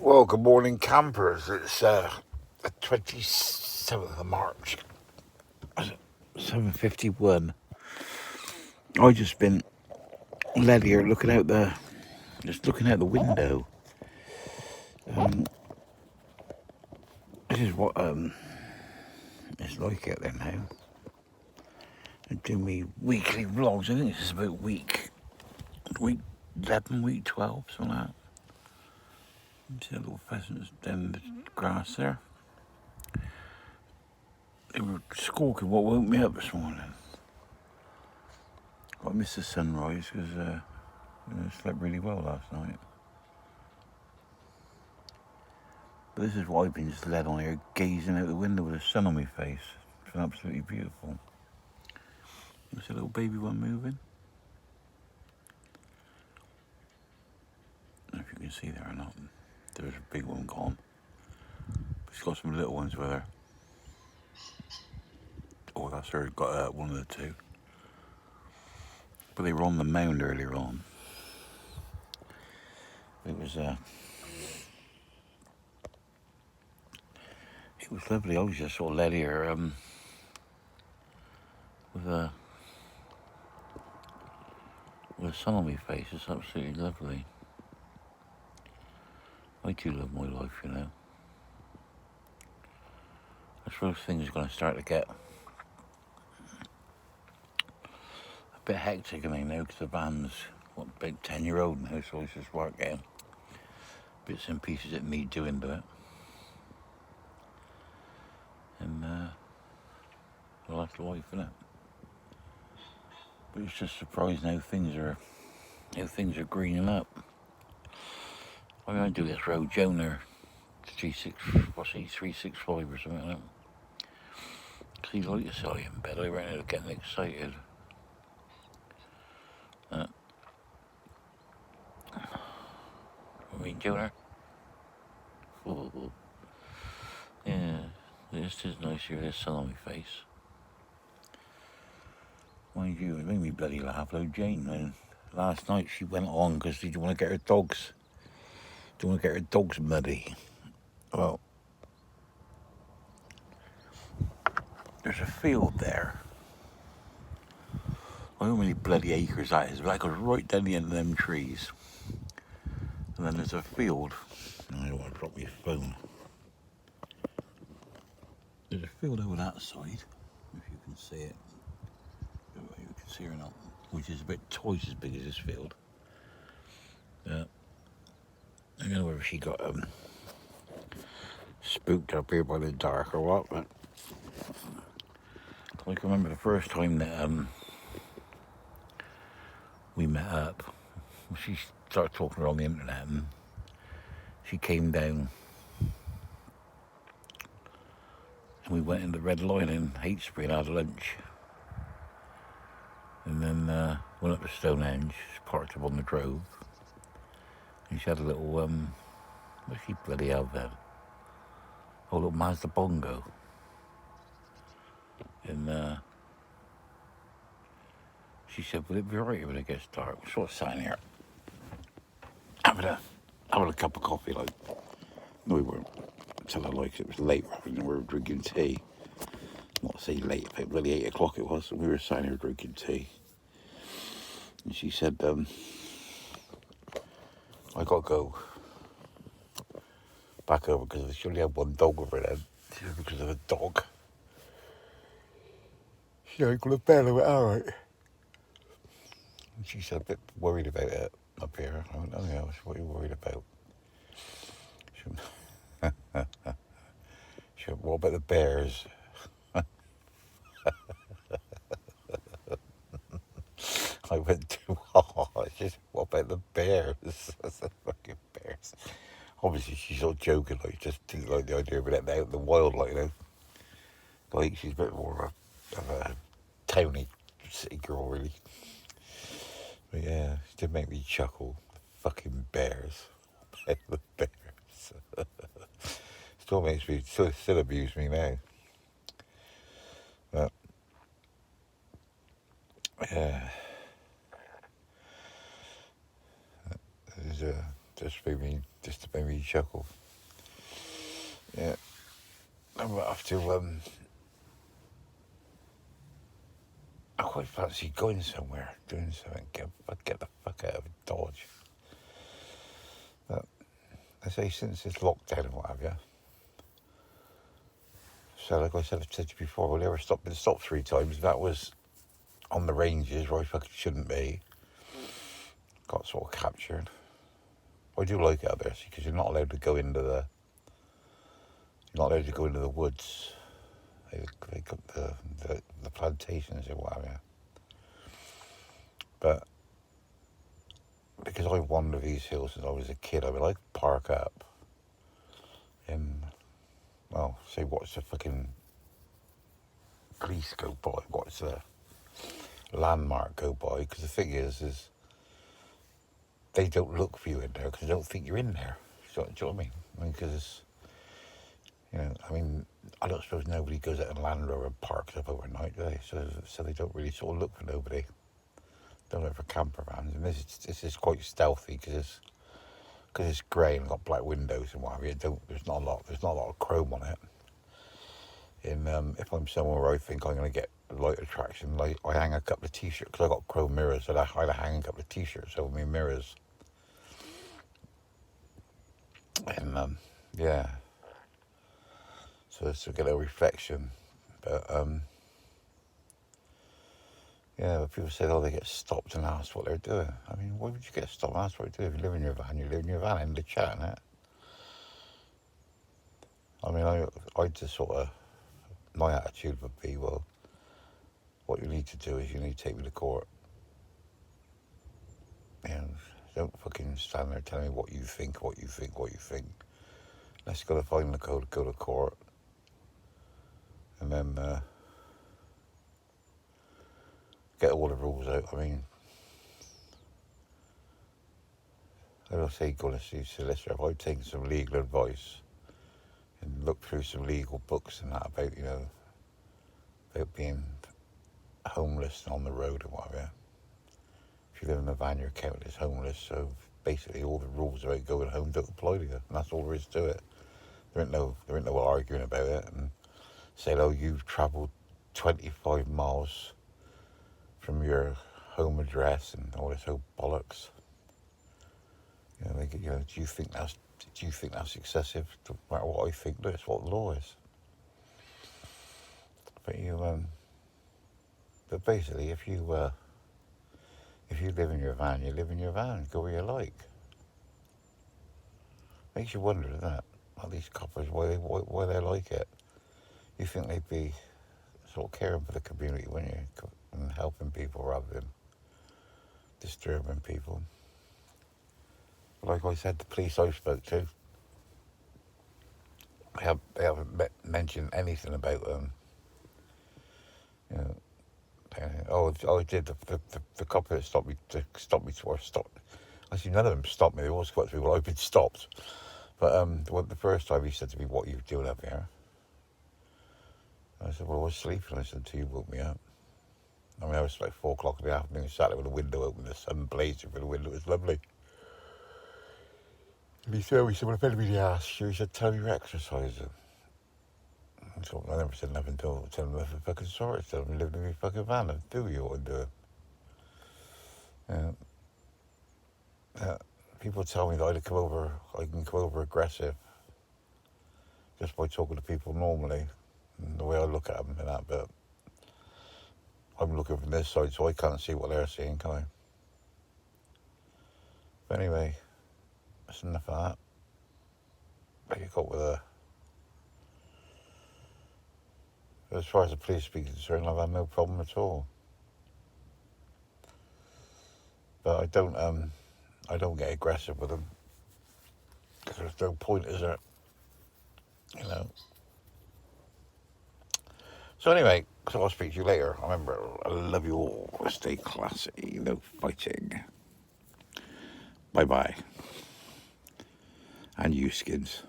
Well, good morning, campers. It's the 27th of March, 7:51. I just been led here looking out the window. This is what it's like out there now. I do me weekly vlogs. I think this is about week 11, week 12, something like that. See a little pheasants down the grass there. They were squawking what woke me up this morning. I missed the sunrise because I slept really well last night. But this is what I've been just led on here, gazing out the window with the sun on my face. It's been absolutely beautiful. There's a little baby one moving. I don't know if you can see there or not. There's a big one gone. But she's got some little ones with her. Oh, that's her. Got one of the two. But they were on the mound earlier on. It was lovely. I was just sort of led here with the sun on my face. It's absolutely lovely. I do love my life, you know. I suppose things are going to start to get a bit hectic, I know, because the van's, about 10-year-old now, so it's just working bits and pieces that me doing to it. And, well, that's life, isn't it? But it's just surprising how things are greening up. I'm going to do this road, Jaane, 365 or something like that. Because he liked to sell you in bed, I ran out of getting excited. I mean, Jaane? Yeah, this is nice here, there's sun on my face. Mind you, it made me bloody laugh, though, Jane. And last night she went on because she didn't want to get her dogs. Didn't want to get her dogs muddy. Well, there's a field there. I don't know how many bloody acres that is, but that goes right down the end of them trees. And then there's a field. I don't want to drop my phone. There's a field over that side, if you can see it. You can see it or not, which is about twice as big as this field. I don't know whether she got spooked up here by the dark or what, but I can remember the first time that we met up. She started talking on the internet, and she came down, and we went in the Red Lion in Heytesbury and had lunch. And then went up to Stonehenge, parked up on the Drove, and she had a little, what she bloody have then? Oh, a little Mazda Bongo. And she said, will it be alright when it gets dark? We're sort of sitting here, having a cup of coffee, like, no, we weren't, until I liked it was late, we were drinking tea. Not to say late, about bloody 8 o'clock it was, and we were sitting here drinking tea. And she said, I got to go back over because she only had one dog with her then. Because of the dog. She ain't got a bed, I went, alright. And she said, a bit worried about it up here. I went, oh yeah, what are you worried about? She went, what about the bears? I went too hard. She said, what about the bears? I said, fucking bears. Obviously, she's all joking, like, just didn't like the idea of it out in the wild, like, you know. I think she's a bit more of a towny city girl, really. But yeah, it did make me chuckle. Fucking bears. The bears. Still abuse me now. But, yeah. just made me chuckle. Yeah, I might have to. I quite fancy going somewhere, doing something. Get the fuck out of Dodge. But I say since this lockdown and what have you. So like I said, I've said to you before, we never been stopped 3 times. That was on the ranges where I fucking shouldn't be. Got sort of captured. I do like it out there because you're not allowed to go into the. You're not allowed to go into the woods. They got the plantations or what have you. But because I wandered these hills since I was a kid, I would like park up and say watch the fucking police go by, watch the landmark go by. Because the thing is they don't look for you in there because they don't think you're in there. Do you know what I mean? Because I don't suppose nobody goes out in Land Rover and parks up overnight, do they? So they don't really sort of look for nobody. Don't look for camper vans, and this is quite stealthy because it's grey and got black windows and what have you. There's not a lot of chrome on it. And if I'm somewhere where I think I'm going to get light attraction, like I hang a couple of t-shirts because I got chrome mirrors, so I hang a couple of t-shirts over my mirrors. And yeah, so it's to get a reflection. But yeah, but people say, they get stopped and asked what they're doing. I mean, why would you get stopped and asked what you're doing? If you live in your van, you live in your van and the chat in it. I mean, I just sort of, my attitude would be, well, what you need to do is you need to take me to court. Don't fucking stand there telling me what you think. Let's go to find the code, go to court. And then get all the rules out. I mean, I don't say go to see a solicitor. If I've taken some legal advice and looked through some legal books and that about, about being homeless and on the road and whatever. If you live in a van, you're counted as homeless. So basically, all the rules about going home don't apply to you, and that's all there is to it. There ain't no arguing about it and saying, you've travelled 25 miles from your home address and all this whole bollocks. Do you think that's excessive? No matter what I think, that's what the law is. But basically, if you live in your van, you live in your van. Go where you like. Makes you wonder that these coppers why they like it. You think they'd be sort of caring for the community, wouldn't you, and helping people rather than disturbing people. Like I said, the police I spoke to, they haven't mentioned anything about I did the cop that stopped me. Actually, none of them stopped me. They always got to me. Well, I've been stopped. But the first time he said to me, "What are you doing up here?" I said, "Well, I was sleeping." I said, "Until you woke me up." I mean, I was like 4 o'clock in the afternoon, sat there with the window open, the sun blazing through the window. It was lovely. And he said, "Well, if anybody asks you," he said, "tell me you're exercising." So I never said nothing to him. Tell him nothing fucking sorry. Tell him you live in your fucking van and do what you want to do. People tell me that I can come over aggressive just by talking to people normally, and the way I look at them and that, but I'm looking from this side, so I can't see what they're seeing, can I? But anyway, that's enough of that. But you got with as far as the police are concerned, I've had no problem at all. But I don't get aggressive with them because there's no point, is there? So anyway, so I'll speak to you later. Remember, I love you all. Stay classy, no fighting. Bye-bye. And you, skins.